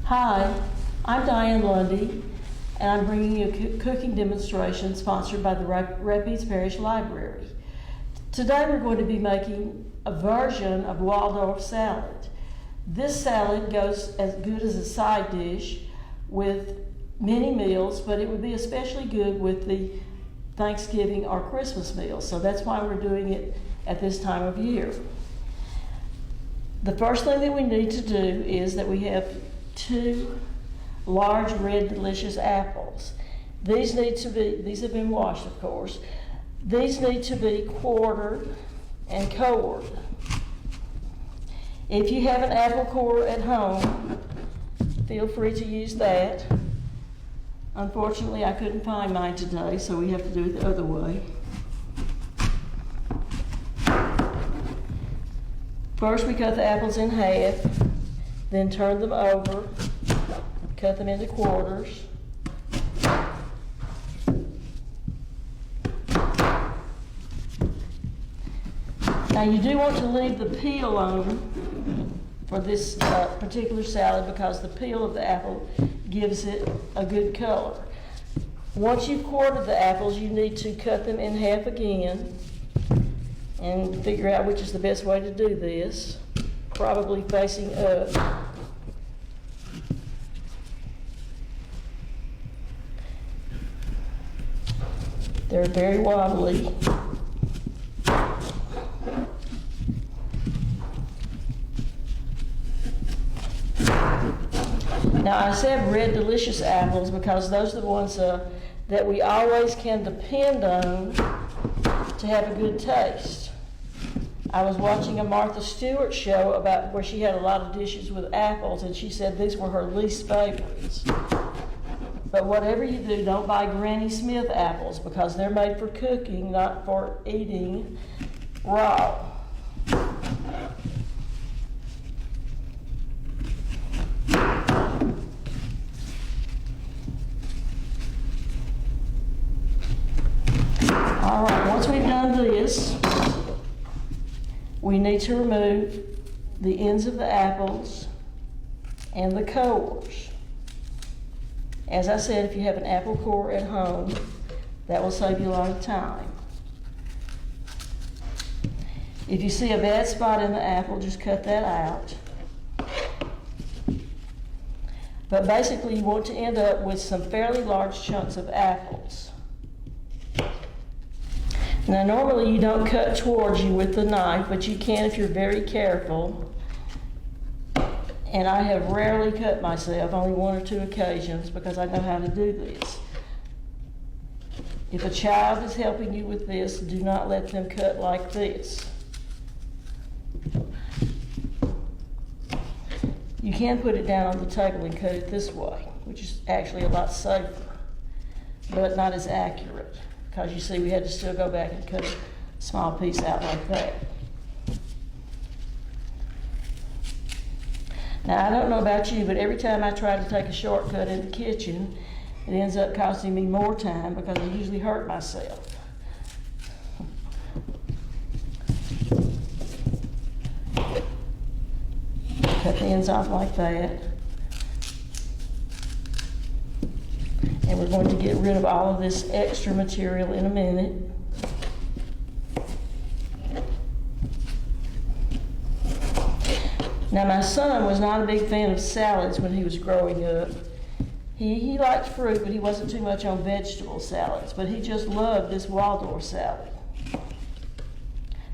Hi, I'm Dianne Lundy, and I'm bringing you a cooking demonstration sponsored by the Rapides Parish Library. Today we're going to be making a version of Waldorf Salad. This salad goes as good as a side dish with many meals, but it would be especially good with the Thanksgiving or Christmas meals, so that's why we're doing it at this time of year. The first thing that we need to do is that we have 2 large red delicious apples. These have been washed, of course. These need to be quartered and cored. If you have an apple core at home, feel free to use that. Unfortunately, I couldn't find mine today, so we have to do it the other way. First, we cut the apples in half, then turn them over, cut them into quarters. Now you do want to leave the peel on for this particular salad because the peel of the apple gives it a good color. Once you've quartered the apples, you need to cut them in half again and figure out which is the best way to do this, probably facing up. They're very wobbly. Now I said red delicious apples because those are the ones that we always can depend on to have a good taste. I was watching a Martha Stewart show about where she had a lot of dishes with apples, and she said these were her least favorites. But whatever you do, don't buy Granny Smith apples because they're made for cooking, not for eating raw. All right, once we've done this, we need to remove the ends of the apples and the cores. As I said, if you have an apple core at home, that will save you a lot of time. If you see a bad spot in the apple, just cut that out. But basically, you want to end up with some fairly large chunks of apples. Now, normally you don't cut towards you with the knife, but you can if you're very careful. And I have rarely cut myself, only 1 or 2 occasions, because I know how to do this. If a child is helping you with this, do not let them cut like this. You can put it down on the table and cut it this way, which is actually a lot safer, but not as accurate, because you see we had to still go back and cut a small piece out like that. Now, I don't know about you, but every time I try to take a shortcut in the kitchen, it ends up costing me more time because I usually hurt myself. Cut the ends off like that. And we're going to get rid of all of this extra material in a minute. Now, my son was not a big fan of salads when he was growing up. He liked fruit, but he wasn't too much on vegetable salads. But he just loved this Waldorf salad.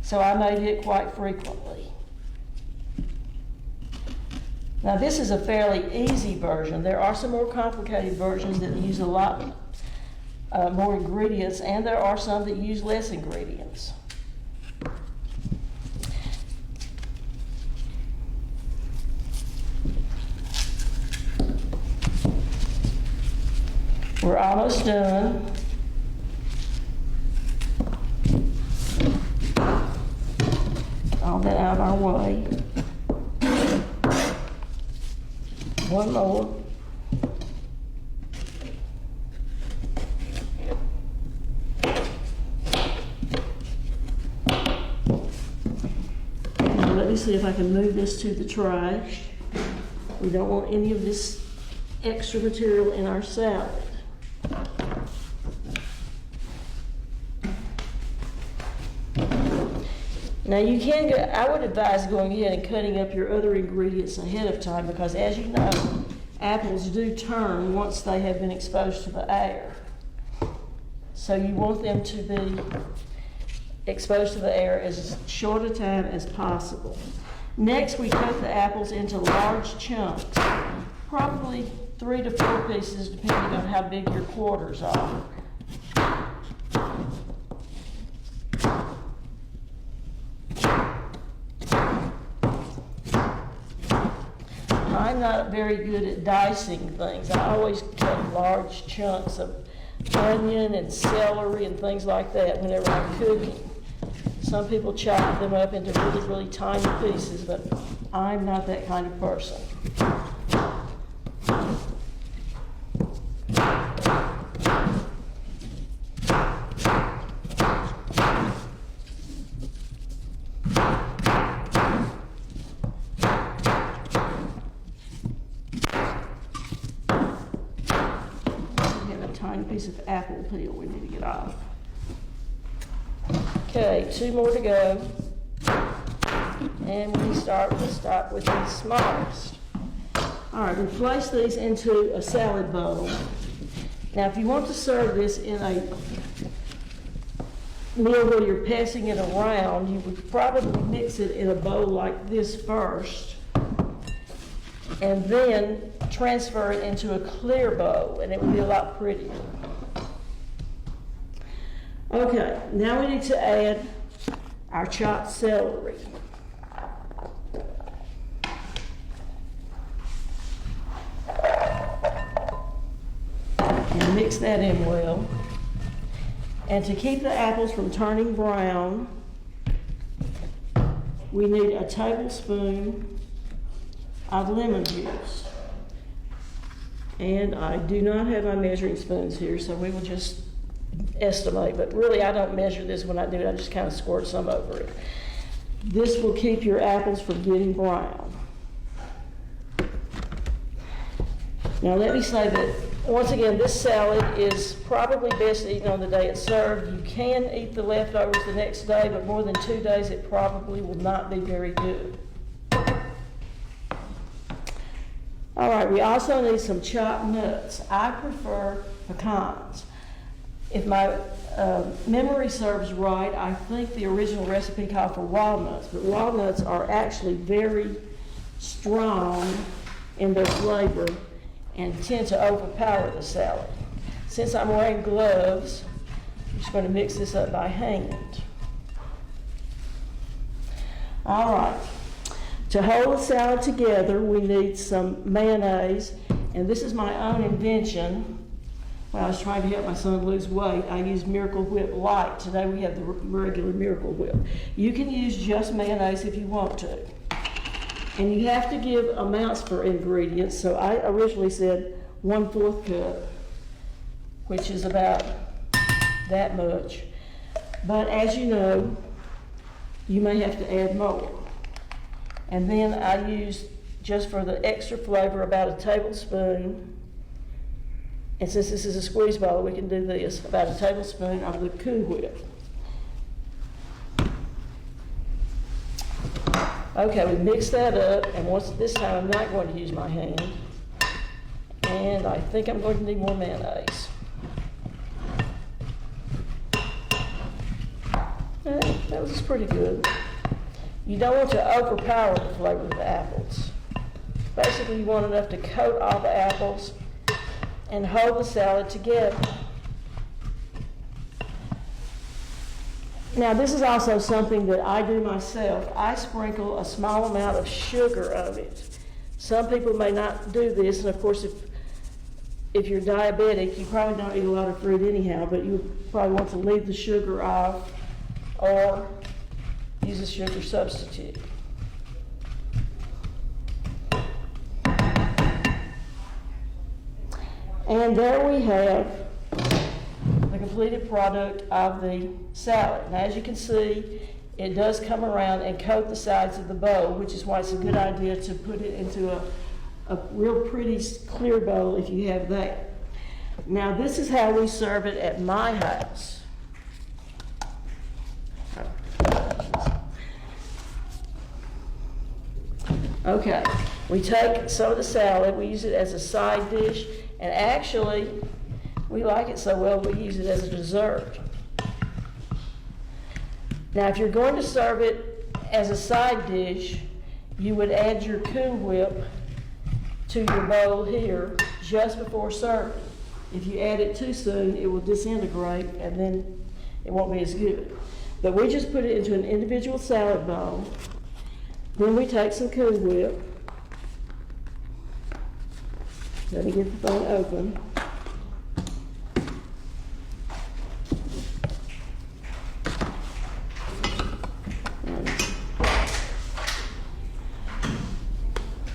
So I made it quite frequently. Now, this is a fairly easy version. There are some more complicated versions that use a lot more ingredients, and there are some that use less ingredients. We're almost done. All that out of our way. One more. let me see if I can move this to the trash. We don't want any of this extra material in our salad. Now you can go, I would advise going ahead and cutting up your other ingredients ahead of time because as you know, apples do turn once they have been exposed to the air. So you want them to be exposed to the air as short a time as possible. Next, we cut the apples into large chunks, probably 3 to 4 pieces depending on how big your quarters are. I'm not very good at dicing things. I always cut large chunks of onion and celery and things like that whenever I'm cooking. Some people chop them up into really, really tiny pieces, but I'm not that kind of person. Piece of apple peel we need to get off. Okay, 2 more to go. And we stop with the smallest. All right, we place these into a salad bowl. Now, if you want to serve this in a meal where you're passing it around, you would probably mix it in a bowl like this first, and then transfer it into a clear bowl, and it would be a lot prettier. Okay, now we need to add our chopped celery. And mix that in well. And to keep the apples from turning brown, we need a tablespoon of lemon juice. And I do not have my measuring spoons here, so we will just estimate, but really I don't measure this when I do it, I just kind of squirt some over it. This will keep your apples from getting brown. Now let me say that, once again, this salad is probably best eaten on the day it's served. You can eat the leftovers the next day, but more than 2 days it probably will not be very good. All right, we also need some chopped nuts. I prefer pecans. If my memory serves right, I think the original recipe called for walnuts, but walnuts are actually very strong in their flavor and tend to overpower the salad. Since I'm wearing gloves, I'm just going to mix this up by hand. All right. To hold the salad together, we need some mayonnaise, and this is my own invention. When I was trying to help my son lose weight, I used Miracle Whip Light. Today we have the regular Miracle Whip. You can use just mayonnaise if you want to. And you have to give amounts for ingredients, so I originally said 1/4 cup, which is about that much. But as you know, you may have to add more. And then I used, just for the extra flavor, about a tablespoon. And since this is a squeeze bottle, we can do this, about a tablespoon of the Cool Whip. Okay, we mix that up, and once this time I'm not going to use my hand. And I think I'm going to need more mayonnaise. That was pretty good. You don't want to overpower the flavor of the apples. Basically, you want enough to coat all the apples and hold the salad together. Now, this is also something that I do myself. I sprinkle a small amount of sugar on it. Some people may not do this, and of course, if you're diabetic, you probably don't eat a lot of fruit anyhow, but you probably want to leave the sugar off or use a sugar substitute. And there we have the completed product of the salad. Now, as you can see, it does come around and coat the sides of the bowl, which is why it's a good idea to put it into a real pretty clear bowl if you have that. Now this is how we serve it at my house. Okay, we take some of the salad, we use it as a side dish, and actually, we like it so well, we use it as a dessert. Now, if you're going to serve it as a side dish, you would add your Cool Whip to your bowl here just before serving. If you add it too soon, it will disintegrate and then it won't be as good. But we just put it into an individual salad bowl. Then we take some Cool Whip. Let me get the thing open.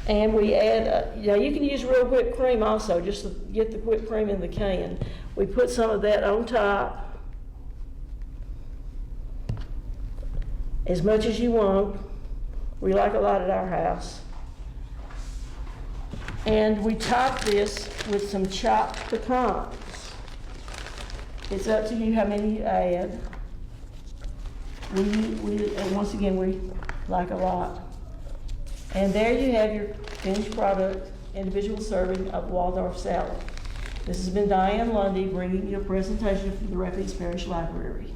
And we add, you can use real whipped cream also, just to get the whipped cream in the can. We put some of that on top, as much as you want. We like a lot at our house. And we top this with some chopped pecans. It's up to you how many you add. And once again, we like a lot. And there you have your finished product, individual serving of Waldorf Salad. This has been Dianne Lundy bringing you a presentation from the Rapides Parish Library.